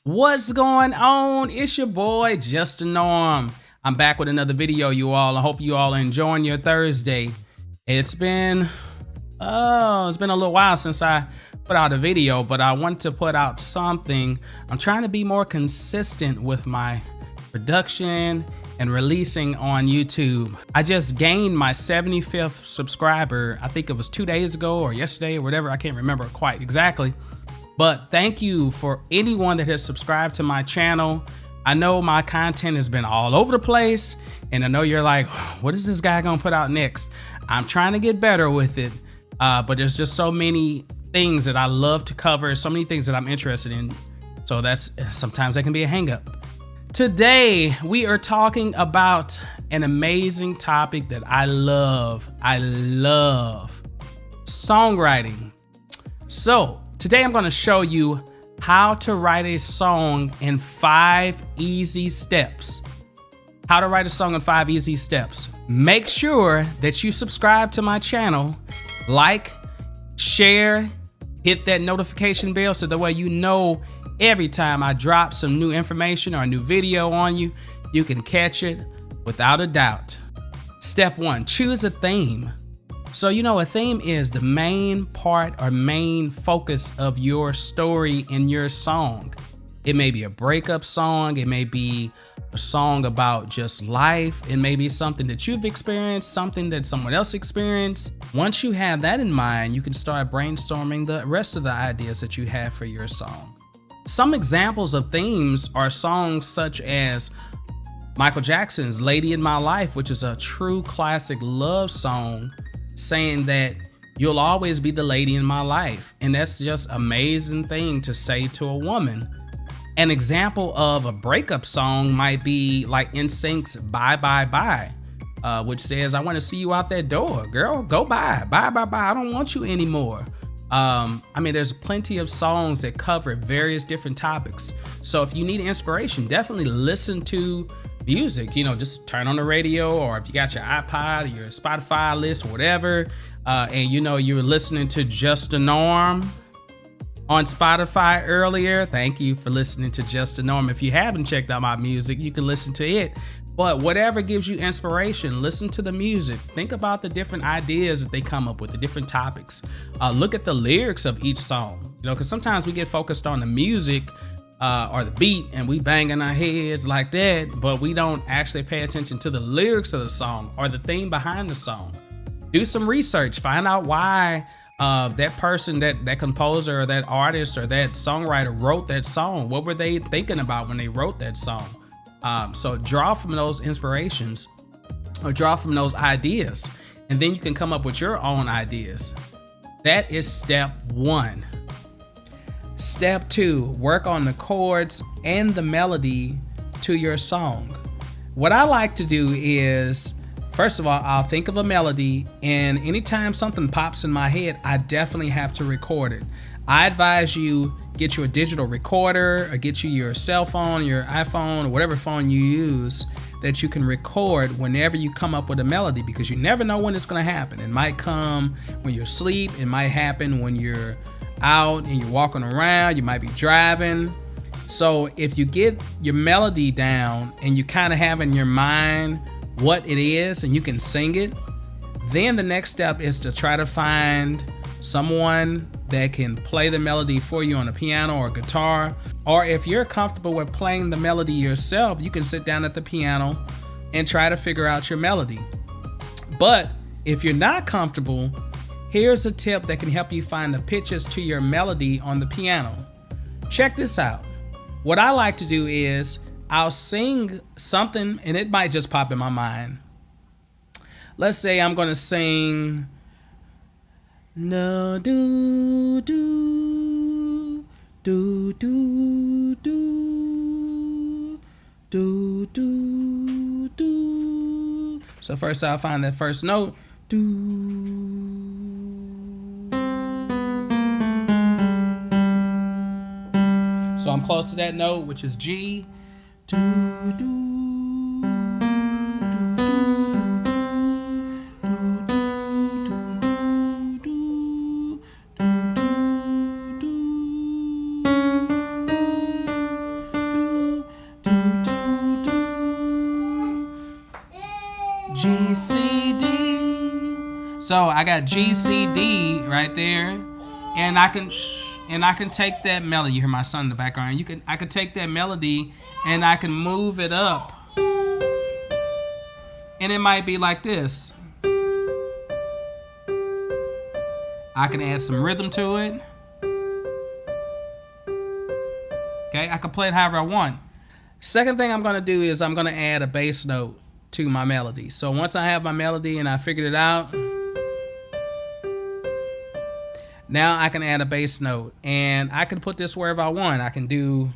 What's going on? It's your boy, Just a Norm. I'm back with another video, you all. I hope you all are enjoying your Thursday. It's been a little while since I put out a video, but I want to put out something. I'm trying to be more consistent with my production and releasing on YouTube. I just gained my 75th subscriber. I think it was 2 days ago or yesterday or whatever. I can't remember quite exactly. But thank you for anyone that has subscribed to my channel. I know my content has been all over the place, and I know you're like, what is this guy gonna put out next? I'm trying to get better with it, but there's just so many things that I love to cover, so many things that I'm interested in. So sometimes that can be a hang up. Today, we are talking about an amazing topic that I love. I love songwriting. So today I'm going to show you how to write a song in 5 easy steps. How to write a song in 5 easy steps. Make sure that you subscribe to my channel, like, share, hit that notification bell so that way you know every time I drop some new information or a new video on you, you can catch it without a doubt. Step 1, choose a theme. So, a theme is the main part or main focus of your story in your song. It may be a breakup song. It may be a song about just life. It may be something that you've experienced, something that someone else experienced. Once you have that in mind, you can start brainstorming the rest of the ideas that you have for your song. Some examples of themes are songs such as Michael Jackson's Lady in My Life, which is a true classic love song, saying that you'll always be the lady in my life. And that's just an amazing thing to say to a woman. An example of a breakup song might be like NSYNC's Bye Bye Bye, which says, I want to see you out that door, girl, go bye, bye, bye, bye, I don't want you anymore. There's plenty of songs that cover various different topics. So if you need inspiration, definitely listen to music, just turn on the radio, or if you got your iPod or your Spotify list or whatever, and you're listening to Just a Norm on Spotify earlier. Thank you for listening to Just a Norm. If you haven't checked out my music, you can listen to it. But whatever gives you inspiration, listen to the music. Think about the different ideas that they come up with, the different topics. Look at the lyrics of each song, because sometimes we get focused on the music or the beat and we banging our heads like that, but we don't actually pay attention to the lyrics of the song or the theme behind the song. Do some research, find out why that person, that composer or that artist or that songwriter wrote that song. What were they thinking about when they wrote that song? So draw from those inspirations or draw from those ideas, and then you can come up with your own ideas. That is step 1. Step 2, work on the chords and the melody to your song. What I like to do is, first of all, I'll think of a melody, and anytime something pops in my head, I definitely have to record it. I advise you get you a digital recorder or get you your cell phone, your iPhone, or whatever phone you use that you can record whenever you come up with a melody, because you never know when it's going to happen. It might come when you're asleep. It might happen when you're out and you're walking around. You might be driving. So if you get your melody down and you kind of have in your mind what it is and you can sing it, then the next step is to try to find someone that can play the melody for you on a piano or guitar. Or if you're comfortable with playing the melody yourself, you can sit down at the piano and try to figure out your melody. But if you're not comfortable, here's a tip that can help you find the pitches to your melody on the piano. Check this out. What I like to do is I'll sing something and it might just pop in my mind. Let's say I'm gonna sing no do do do do do do do do. So first I'll find that first note. Do. So I'm close to that note, which is G. Do do. G, C, D. So I got G, C, D right there, and I can take that melody. You hear my son in the background. I can take that melody and I can move it up, and it might be like this. I can add some rhythm to it. Okay, I can play it however I want. Second thing I'm gonna do is I'm gonna add a bass note to my melody. So once I have my melody and I figured it out, now I can add a bass note, and I can put this wherever I want. I can do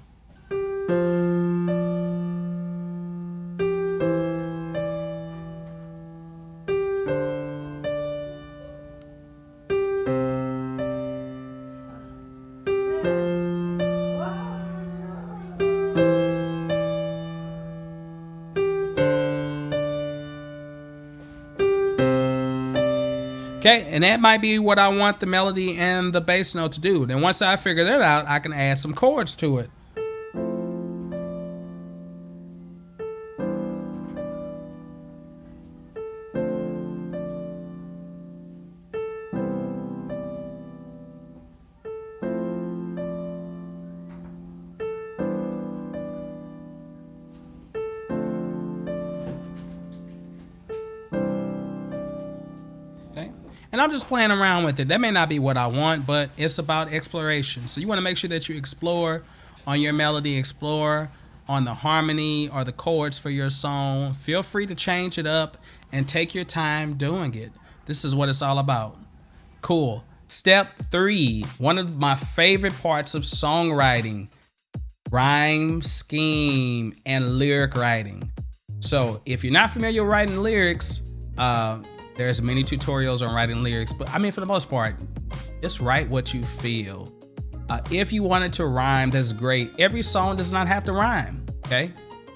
okay, and that might be what I want the melody and the bass note to do. Then once I figure that out, I can add some chords to it. And I'm just playing around with it. That may not be what I want, but it's about exploration. So you want to make sure that you explore on your melody, explore on the harmony or the chords for your song. Feel free to change it up and take your time doing it. This is what it's all about. Cool. Step 3, one of my favorite parts of songwriting: rhyme scheme and lyric writing. So if you're not familiar with writing lyrics, there's many tutorials on writing lyrics, but I mean, for the most part, just write what you feel. If you want it to rhyme, that's great. Every song does not have to rhyme, okay?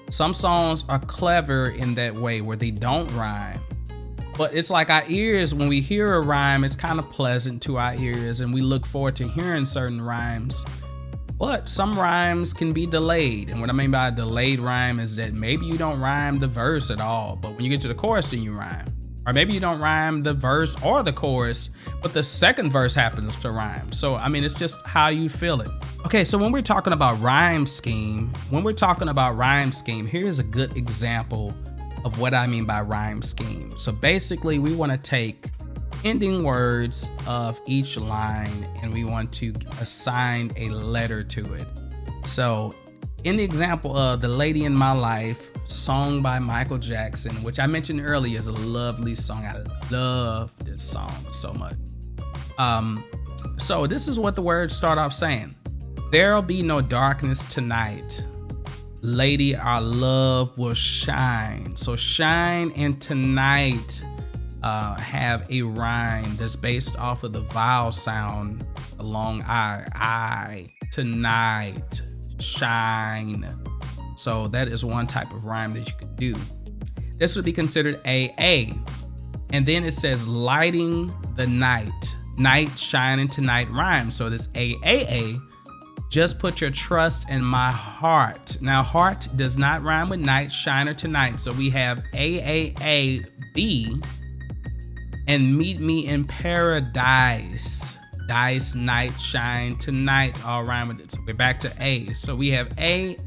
Some songs are clever in that way where they don't rhyme. But it's like our ears, when we hear a rhyme, it's kind of pleasant to our ears, and we look forward to hearing certain rhymes. But some rhymes can be delayed. And what I mean by a delayed rhyme is that maybe you don't rhyme the verse at all, but when you get to the chorus, then you rhyme. Or maybe you don't rhyme the verse or the chorus, but the second verse happens to rhyme. So, I mean, it's just how you feel it. Okay, so when we're talking about rhyme scheme, here's a good example of what I mean by rhyme scheme. So basically, we want to take ending words of each line and we want to assign a letter to it. So in the example of The Lady in My Life, song by Michael Jackson, which I mentioned earlier is a lovely song. I love this song so much. So this is what the words start off saying. There'll be no darkness tonight. Lady, our love will shine. So shine and tonight have a rhyme that's based off of the vowel sound along I, tonight, shine. So that is one type of rhyme that you could do. This would be considered AA. And then it says lighting the night. Night, shining, tonight rhyme. So this AAA, just put your trust in my heart. Now heart does not rhyme with night, shine, or tonight. So we have AAAB and meet me in paradise. Dice, night, shine, tonight, all rhyme with it. So we're back to A. So we have A,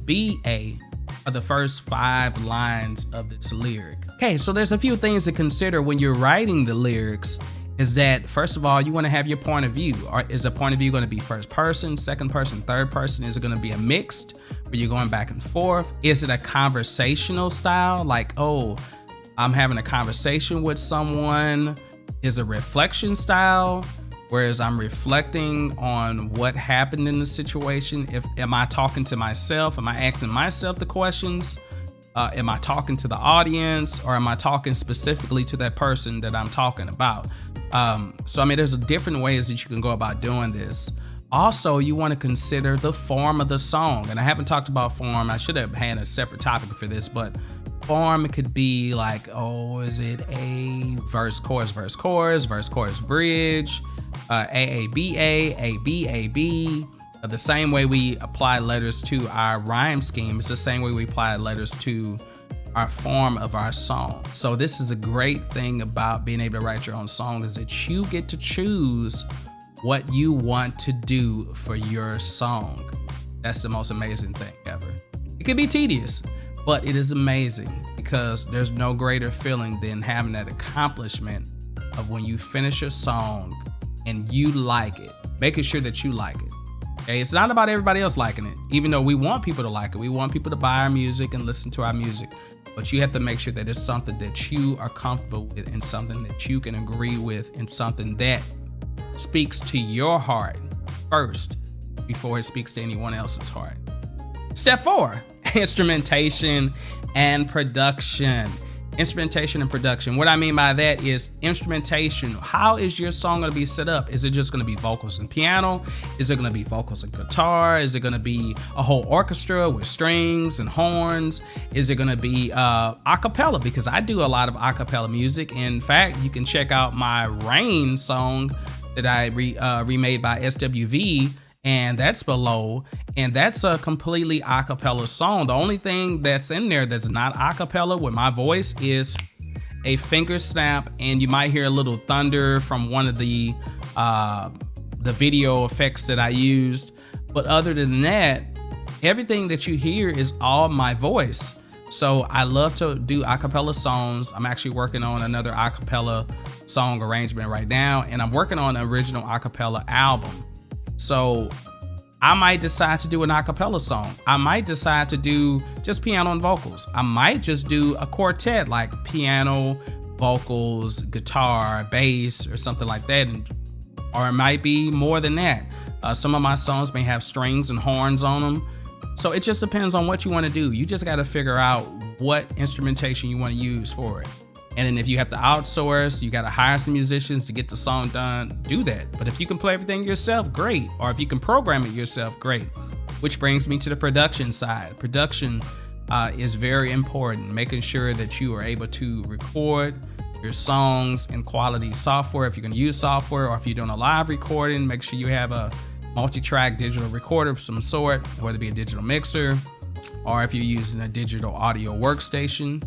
B, A are the first 5 lines of this lyric. Okay, so there's a few things to consider when you're writing the lyrics. Is that, first of all, you want to have your point of view. Or is the point of view going to be first person, second person, third person? Is it going to be a mixed where you're going back and forth? Is it a conversational style? Like, oh, I'm having a conversation with someone. Is a reflection style, whereas I'm reflecting on what happened in the situation. Am I talking to myself? Am I asking myself the questions? Am I talking to the audience, or am I talking specifically to that person that I'm talking about? So I mean, there's different ways that you can go about doing this. Also, you want to consider the form of the song. And I haven't talked about form. I should have had a separate topic for this, but form, it could be like, oh, is it a verse, chorus, verse, chorus, verse, chorus, bridge, AABA, ABAB. The same way we apply letters to our rhyme scheme is the same way we apply letters to our form of our song. So this is a great thing about being able to write your own song, is that you get to choose what you want to do for your song. That's the most amazing thing ever. It can be tedious, but it is amazing, because there's no greater feeling than having that accomplishment of when you finish your song and you like it, making sure that you like it. Okay, it's not about everybody else liking it, even though we want people to like it. We want people to buy our music and listen to our music. But you have to make sure that it's something that you are comfortable with, and something that you can agree with, and something that speaks to your heart first before it speaks to anyone else's heart. Step 4, instrumentation and production. Instrumentation and production. What I mean by that is instrumentation. How is your song going to be set up? Is it just going to be vocals and piano? Is it going to be vocals and guitar? Is it going to be a whole orchestra with strings and horns? Is it going to be a cappella? Because I do a lot of a cappella music. In fact, you can check out my Rain song that I remade by SWV, and that's below, and that's a completely a cappella song. The only thing that's in there that's not a cappella with my voice is a finger snap, and you might hear a little thunder from one of the video effects that I used. But other than that, everything that you hear is all my voice. So I love to do a cappella songs. I'm actually working on another a cappella song arrangement right now, and I'm working on an original a cappella album. So I might decide to do an a cappella song. I might decide to do just piano and vocals. I might just do a quartet, like piano, vocals, guitar, bass, or something like that. Or it might be more than that. Some of my songs may have strings and horns on them. So it just depends on what you want to do. You just got to figure out what instrumentation you want to use for it. And then if you have to outsource, you got to hire some musicians to get the song done, do that. But if you can play everything yourself, great. Or if you can program it yourself, great. Which brings me to the production side. Production is very important, making sure that you are able to record your songs in quality software. If you're going to use software, or if you're doing a live recording, make sure you have a multi-track digital recorder of some sort, whether it be a digital mixer, or if you're using a digital audio workstation.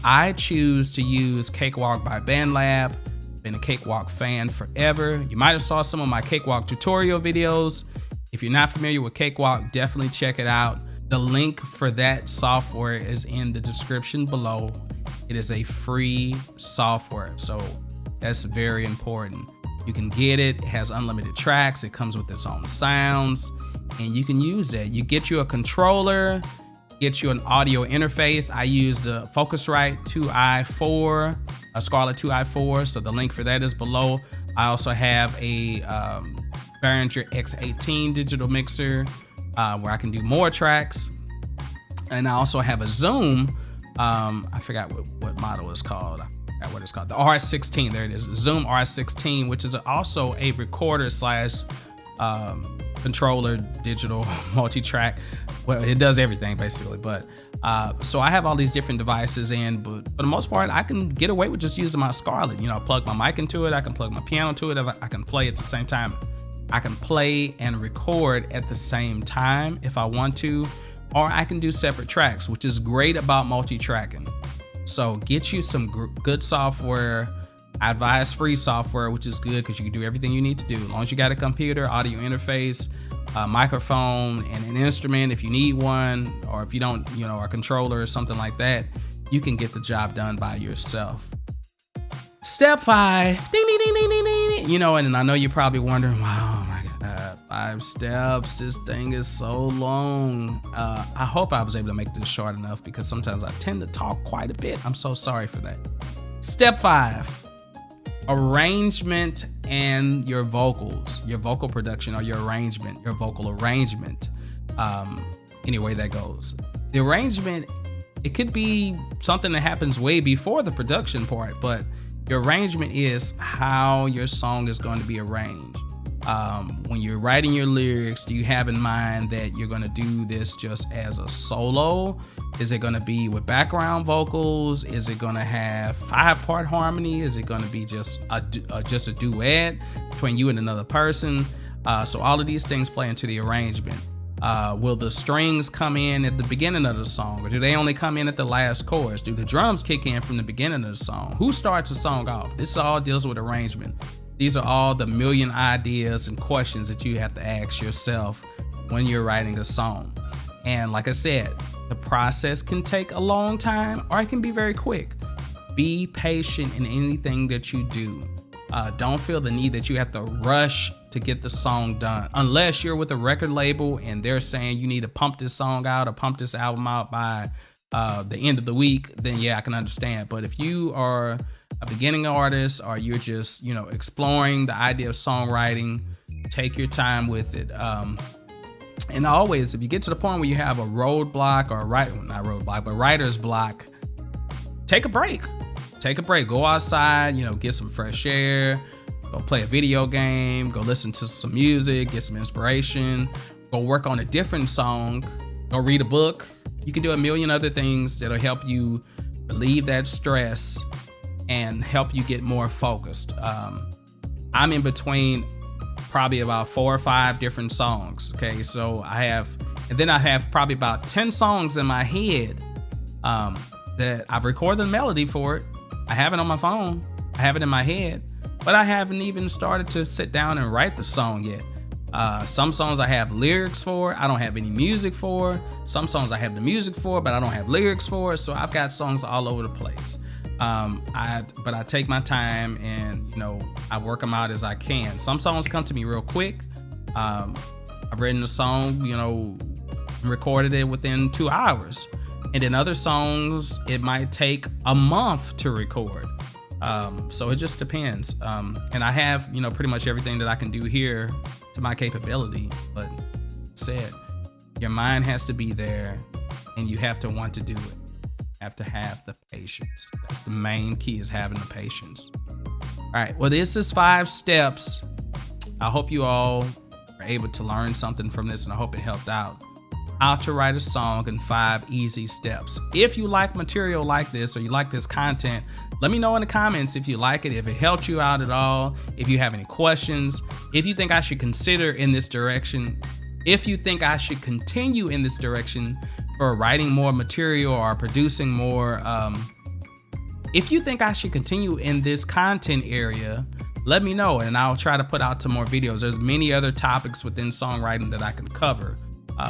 I choose to use Cakewalk by BandLab. Been a Cakewalk fan forever. You might have saw some of my Cakewalk tutorial videos. If you're not familiar with Cakewalk, definitely check it out. The link for that software is in the description below. It is a free software, so that's very important. You can get it. It has unlimited tracks. It comes with its own sounds, and you can use it. You get you a controller, get you an audio interface. I used a Focusrite 2i4, a Scarlett 2i4, so the link for that is below. I also have a Behringer X18 digital mixer where I can do more tracks. And I also have a Zoom, I forgot what model it's called. I forgot what it's called. The R16, there it is, Zoom R16, which is also a recorder slash controller, digital multi-track. Well, it does everything basically, but so I have all these different devices, and but for the most part, I can get away with just using my Scarlett. You know, I plug my mic into it, I can plug my piano to it, I can play at the same time. I can play and record at the same time if I want to, or I can do separate tracks, which is great about multi-tracking. So get you some good software. I advise free software, which is good because you can do everything you need to do. As long as you got a computer, audio interface, a microphone, and an instrument if you need one, or if you don't, you know, a controller or something like that, you can get the job done by yourself. Step 5, ding, ding, ding, ding, ding, ding. You know, and I know you're probably wondering, wow, my God, 5 steps, this thing is so long. I hope I was able to make this short enough because sometimes I tend to talk quite a bit. I'm so sorry for that. Step 5. Arrangement and your vocals, your vocal production, or your arrangement, your vocal arrangement. Any way that goes. The arrangement, it could be something that happens way before the production part, but your arrangement is how your song is going to be arranged. When you're writing your lyrics, do you have in mind that you're going to do this just as a solo? Is it going to be with background vocals? Is it going to have 5-part harmony? Is it going to be just a duet between you and another person? So all of these things play into the arrangement. Will the strings come in at the beginning of the song, or do they only come in at the last chorus? Do the drums kick in from the beginning of the song? Who starts the song off? This all deals with arrangement. These are all the million ideas and questions that you have to ask yourself when you're writing a song. And like I said, the process can take a long time or it can be very quick. Be patient in anything that you do. Don't feel the need that you have to rush to get the song done. Unless you're with a record label and they're saying you need to pump this song out or pump this album out by the end of the week, then yeah, I can understand. But if you are a beginning artist or you're just, exploring the idea of songwriting, take your time with it. And always, if you get to the point where you have a roadblock or writer's block, take a break. Go outside, get some fresh air, go play a video game, go listen to some music, get some inspiration, go work on a different song, go read a book. You can do a million other things that'll help you relieve that stress and help you get more focused. I'm in between probably about 4 or 5 different songs. Okay, so I have probably about 10 songs in my head that I've recorded the melody for it. I have it on my phone. I have it in my head, but I haven't even started to sit down and write the song yet. Some songs I have lyrics for, I don't have any music for. Some songs I have the music for, but I don't have lyrics for. So I've got songs all over the place. But I take my time and, I work them out as I can. Some songs come to me real quick. I've written a song, recorded it within 2 hours. And then other songs, it might take a month to record. So it just depends. And I have, pretty much everything that I can do here to my capability. But said, your mind has to be there and you have to want to do it. Have to have the patience. That's the main key, is having the patience. All right, well, this is 5 steps. I hope you all are able to learn something from this, and I hope it helped out. How to write a song in 5 easy steps. If you like material like this, or you like this content, let me know in the comments if you like it, if it helped you out at all, if you have any questions, if you think I should consider in this direction, if you think I should continue in this direction for writing more material or producing more. If you think I should continue in this content area, let me know and I'll try to put out some more videos. There's many other topics within songwriting that I can cover,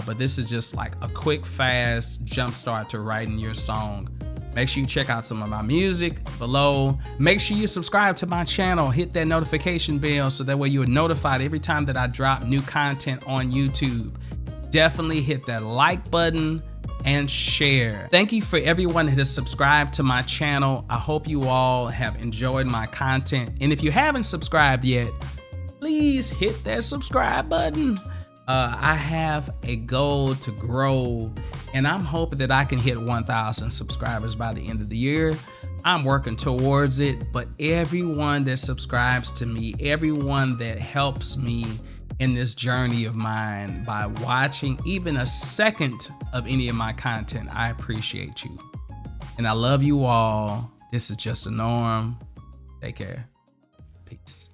but this is just like a quick, fast jump start to writing your song. Make sure you check out some of my music below. Make sure you subscribe to my channel, hit that notification bell so that way you are notified every time that I drop new content on YouTube. Definitely hit that like button and share. Thank you for everyone that has subscribed to my channel. I hope you all have enjoyed my content. And if you haven't subscribed yet, please hit that subscribe button. I have a goal to grow, and I'm hoping that I can hit 1,000 subscribers by the end of the year. I'm working towards it, but everyone that subscribes to me, everyone that helps me in this journey of mine by watching even a second of any of my content, I appreciate you. And I love you all. This is Just a Norm. Take care. Peace.